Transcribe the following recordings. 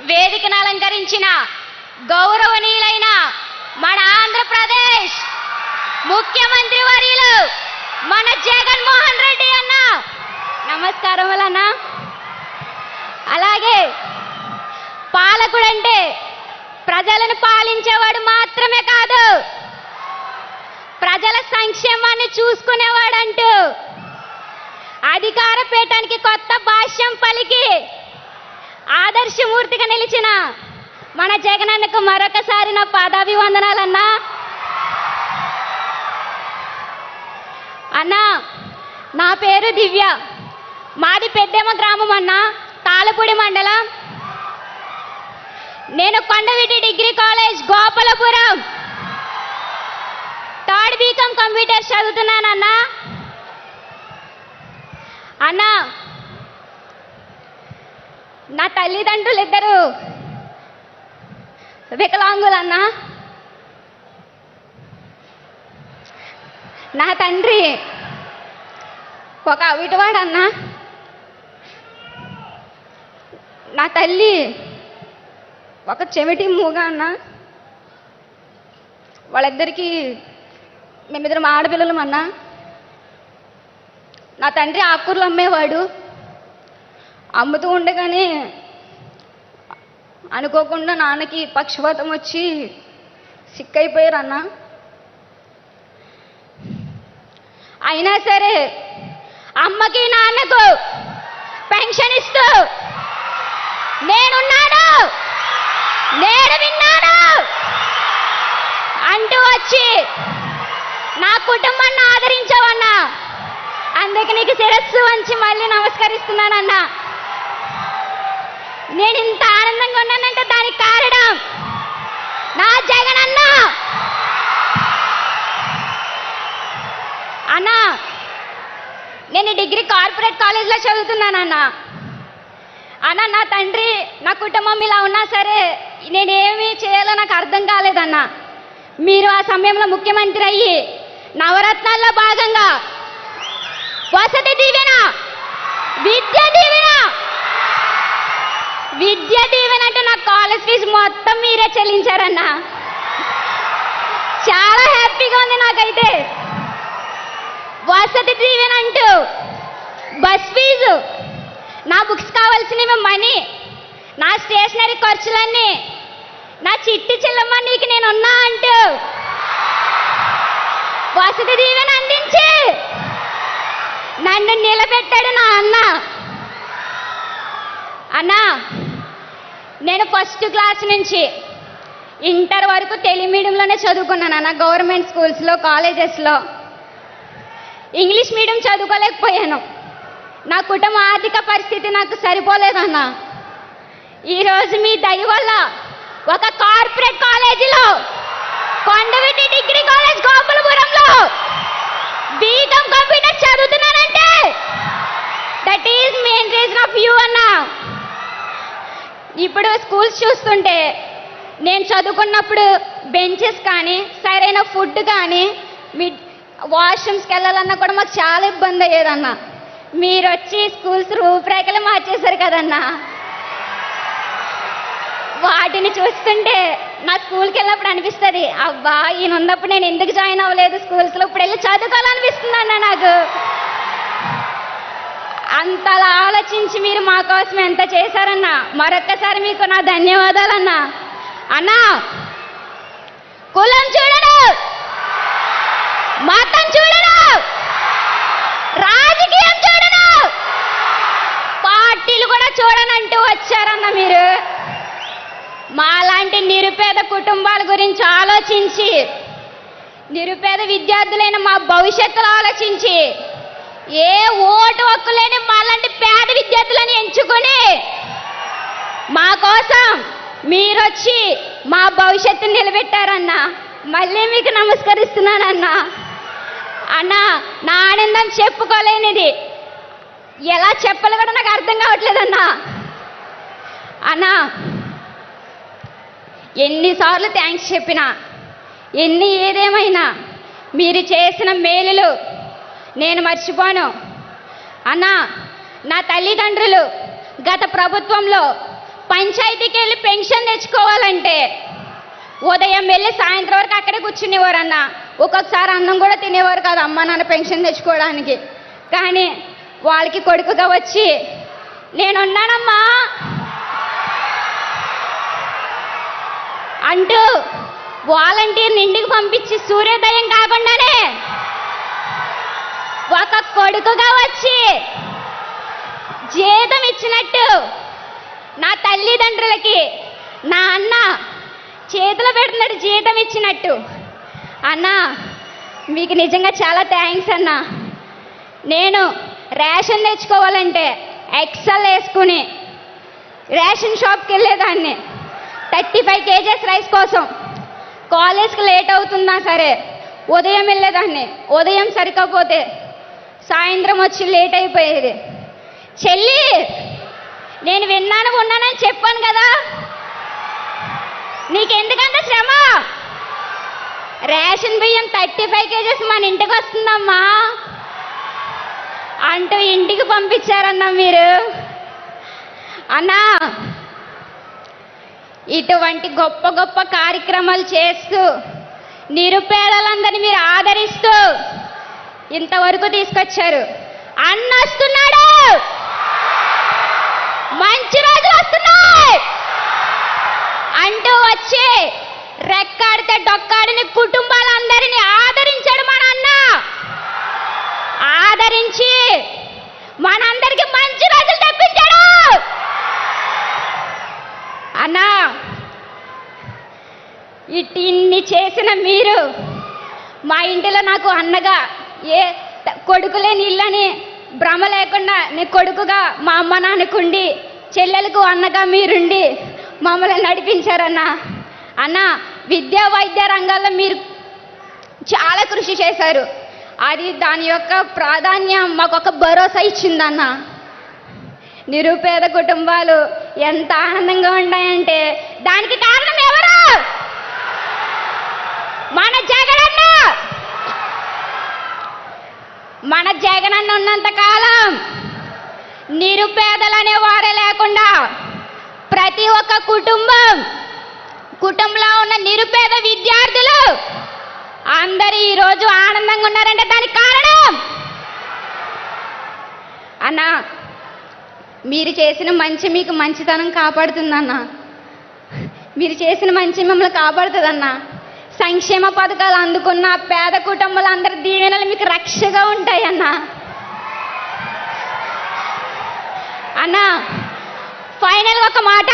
వేదికను అలంకరించిన గౌరవనీయులైన మన ఆంధ్రప్రదేశ్ ముఖ్యమంత్రి వర్యులు మన జగన్మోహన్ రెడ్డి అన్న, నమస్కారములన్న. అలాగే పాలకుడంటే ప్రజలను పాలించేవాడు మాత్రమే కాదు, ప్రజల సంక్షేమాన్ని చూసుకునేవాడంటూ అధికార పీఠానికి కొత్త భాష్యం పలికి ఆదర్శమూర్తిగా నిలిచిన మన జగనన్నకు మరొకసారి నా పాదాభివందనాలన్నా. అన్నా, నా పేరు దివ్య, మాది పెద్దేమ గ్రామం అన్నా, తాళపూడి మండలం. నేను Kondaveeti degree college Gopalapuram third BCom computers చదువుతున్నానన్నా. అన్నా, నా తల్లిదండ్రులు ఇద్దరు వికలాంగులన్నా. నా తండ్రి ఒక అవిటివాడన్నా, నా తల్లి ఒక చెవిటి మూగ అన్నా. వాళ్ళిద్దరికీ మేమిద్దరం ఆడపిల్లలం అన్నా. నా తండ్రి ఆకుకూరలు అమ్మేవాడు. అమ్ముతూ ఉండగానే అనుకోకుండా నాన్నకి పక్షపాతం వచ్చి సిక్ అయిపోయారు అన్న. అయినా సరే అమ్మకి నాన్నకు పెన్షన్ ఇస్తూ నేనున్నాను, నేను విన్నాను అంటూ వచ్చి నా కుటుంబాన్ని ఆదరించావన్నా. అందుకే నీకు శిరస్సు వంచి మళ్ళీ నమస్కరిస్తున్నానన్నా. నేను ఇంత ఆనందంగా ఉన్నానంటే దానికి కారణం నా జగనన్న. అన్నా, నేను డిగ్రీ కార్పొరేట్ కాలేజ్లో చదువుతున్నానన్నా. అన్నా, నా తండ్రి నా కుటుంబం ఇలా ఉన్నా సరే నేనేమి చేయాలో నాకు అర్థం కాలేదన్నా. మీరు ఆ సమయంలో ముఖ్యమంత్రి అయ్యి నవరత్నాల్లో భాగంగా వసతి దీవెన, విద్య దీవెన అంటే నా కాలేజ్ ఫీజు మొత్తం మీరే చెల్లించారన్నా. చాలా హ్యాపీగా ఉంది నాకైతే. వసతి దీవెన అంటూ బస్ ఫీజు, నా బుక్స్ కావాల్సినవి మనీ, నా స్టేషనరీ ఖర్చులన్నీ నా చిట్టి చెల్లమ్మ నీకు నేనున్నా అంటూ వసతి దీవెన అందించి నన్ను నిలబెట్టాడు నా అన్న. అన్నా, నేను ఫస్ట్ క్లాస్ నుంచి ఇంటర్ వరకు తెలుగు మీడియంలోనే చదువుకున్నాను అన్న. గవర్నమెంట్ స్కూల్స్లో, కాలేజెస్లో. ఇంగ్లీష్ మీడియం చదువుకోలేకపోయాను. నా కుటుంబ ఆర్థిక పరిస్థితి నాకు సరిపోలేదన్న. ఈరోజు మీ దయ వల్ల ఒక కార్పొరేట్ కాలేజీలో, కొండవీటి డిగ్రీ కాలేజ్ గోపాలపురంలో బీకామ్ కంప్యూటర్ చదువుతున్నానంటే that is main reason of you అన్నా. ఇప్పుడు స్కూల్స్ చూస్తుంటే నేను చదువుకున్నప్పుడు బెంచెస్ కానీ, సరైన ఫుడ్ కానీ, వాష్రూమ్స్కి వెళ్ళాలన్నా కూడా మాకు చాలా ఇబ్బంది అయ్యేదన్నా. మీరు వచ్చి స్కూల్స్ రూపురేఖలు మార్చేశారు కదన్నా. వాటిని చూస్తుంటే నా స్కూల్కి వెళ్ళినప్పుడు అనిపిస్తుంది, అబ్బా ఈయన ఉన్నప్పుడు నేను ఎందుకు జాయిన్ అవ్వలేదు స్కూల్స్లో, ఇప్పుడు వెళ్ళి చదువుకోవాలనిపిస్తుంది అన్న నాకు. అంతలా ఆలోచించి మీరు మా కోసం ఎంత చేశారన్నా. మరొక్కసారి మీకు నా ధన్యవాదాలన్నా. అన్నా, కులం చూడడు, మతం చూడడు, రాజకీయం చూడను, పార్టీలు కూడా చూడనంటూ వచ్చారన్న మీరు. మాలాంటి నిరుపేద కుటుంబాల గురించి ఆలోచించి, నిరుపేద విద్యార్థులైన మా భవిష్యత్తులో ఆలోచించి, ఏ ఓటు హక్కు లేని మాలాంటి పేద విద్యార్థులను ఎంచుకొని మా కోసం మీరొచ్చి మా భవిష్యత్తును నిలబెట్టారన్నా. మళ్ళీ మీకు నమస్కరిస్తున్నానన్నా. అన్నా, నా ఆనందం చెప్పుకోలేనిది, ఎలా చెప్పాలో కూడా నాకు అర్థం కావట్లేదన్నా. అన్నా, ఎన్నిసార్లు థ్యాంక్స్ చెప్పినా, ఏదేమైనా మీరు చేసిన మేలులు నేను మర్చిపోను. అన్నా, నా తల్లిదండ్రులు గత ప్రభుత్వంలో పంచాయతీకి వెళ్ళి పెన్షన్ తెచ్చుకోవాలంటే ఉదయం వెళ్ళి సాయంత్రం వరకు అక్కడే కూర్చునేవారు అన్న. ఒక్కొక్కసారి అన్నం కూడా తినేవారు కాదు అమ్మ నాన్న పెన్షన్ తెచ్చుకోవడానికి. కానీ వాళ్ళకి కొడుకుగా వచ్చి నేనున్నానమ్మా అంటూ వాలంటీర్ని ఇంటికి పంపించి సూర్యోదయం కాకుండానే ఒక కొడుకుగా వచ్చి జీతం ఇచ్చినట్టు నా తల్లిదండ్రులకి నా అన్న చేతిలో పెడుతున్నాడు జీతం ఇచ్చినట్టు. అన్న మీకు నిజంగా చాలా థ్యాంక్స్ అన్న. నేను రేషన్ తెచ్చుకోవాలంటే ఎక్సెల్ వేసుకుని రేషన్ షాప్కి వెళ్ళేదాన్ని 35 kgs రైస్ కోసం. కాలేజ్కి లేట్ అవుతున్నా సరే ఉదయం వెళ్ళేదాన్ని. ఉదయం సరికపోతే సాయంత్రం వచ్చి లేట్ అయిపోయేది. చెల్లి నేను విన్నాను ఉన్నానని చెప్పాను కదా, నీకెందుకంత శ్రమ? రేషన్ బియ్యం 35 kgs మన ఇంటికి వస్తుందమ్మా అంటూ ఇంటికి పంపించారన్నా మీరు. అన్నా ఇటువంటి గొప్ప గొప్ప కార్యక్రమాలు చేస్తూ నిరుపేదలందరినీ మీరు ఆదరిస్తూ ఇంతవరకు తీసుకొచ్చారు. అన్న వస్తున్నాడు, మంచి రోజులు వస్తున్నాయి అంటూ వచ్చి రెక్కాడితే డొక్కాడిని కుటుంబాలందరినీ ఆదరించాడు మన అన్న. ఆదరించి మనందరికి మంచి రోజులు తెప్పించాడు. అన్నా ఇన్ని చేసిన మీరు మా ఇంటిలో నాకు అన్నగా ఏ కొడుకులేని ఇల్లని భ్రమ లేకుండా నేను కొడుకుగా మా అమ్మ నాన్నకుండి చెల్లెలకు అన్నగా మీరుండి మమ్మల్ని నడిపించారన్నా. అన్న విద్యా వైద్య రంగాల్లో మీరు చాలా కృషి చేశారు. అది దాని యొక్క ప్రాధాన్యం మాకు ఒక భరోసా ఇచ్చిందన్న. నిరుపేద కుటుంబాలు ఎంత ఆనందంగా ఉన్నాయంటే దానికి కారణం ఎవరు? మన జగనన్న. మన జగనన్న ఉన్నంత కాలం నిరుపేదలనే వారే లేకుండా ప్రతి ఒక్క కుటుంబంలో ఉన్న నిరుపేద విద్యార్థులు అందరూ ఈరోజు ఆనందంగా ఉన్నారంటే దానికి కారణం అన్నా మీరు చేసిన మంచి మీకు మంచితనం కాపాడుతుందన్నా. మీరు చేసిన మంచి మిమ్మల్ని కాపాడుతుందన్నా. సంక్షేమ పథకాలు అందుకున్న పేద కుటుంబాలందరి దీవెనలు మీకు రక్షగా ఉంటాయన్నా. అన్నా ఫైనల్గా ఒక మాట,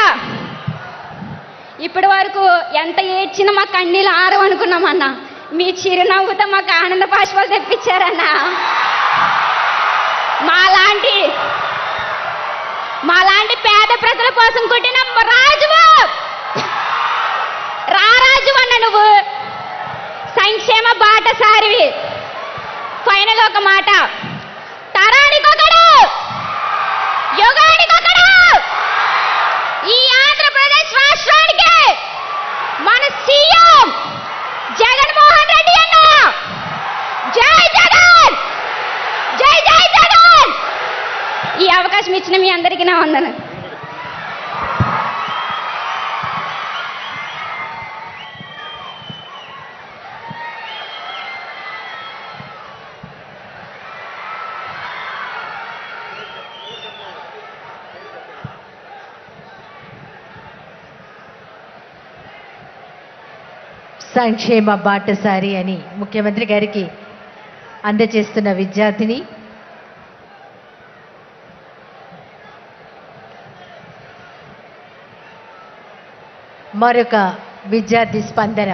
ఇప్పటి వరకు ఎంత ఏడ్చినా మా కన్నీళ్ళు ఆరవనుకున్నామన్నా. మీ చిరునవ్వుతో మాకు ఆనంద బాష్పాలు తెప్పించారన్నా. మాలాంటి పేద ప్రజల కోసం కొట్టిన రాజువు రారాజు అన్న నువ్వు సంక్షేమ బాటసారివి. ఫైనల్ ఒక మాట, తరానికొకడు యుగానికొకడు ఈ ఆంధ్రప్రదేశ్ రాష్ట్రానికి మన సీఎం జగన్మోహన్ రెడ్డి అన్న. జై జగన్, జై జై జగన్. ఈ అవకాశం ఇచ్చిన మీ అందరికీ నా వందనం. సంక్షేమ బాటసారి అని ముఖ్యమంత్రి గారికి అందజేస్తున్న విద్యార్థిని మరొక విద్యార్థి స్పందన.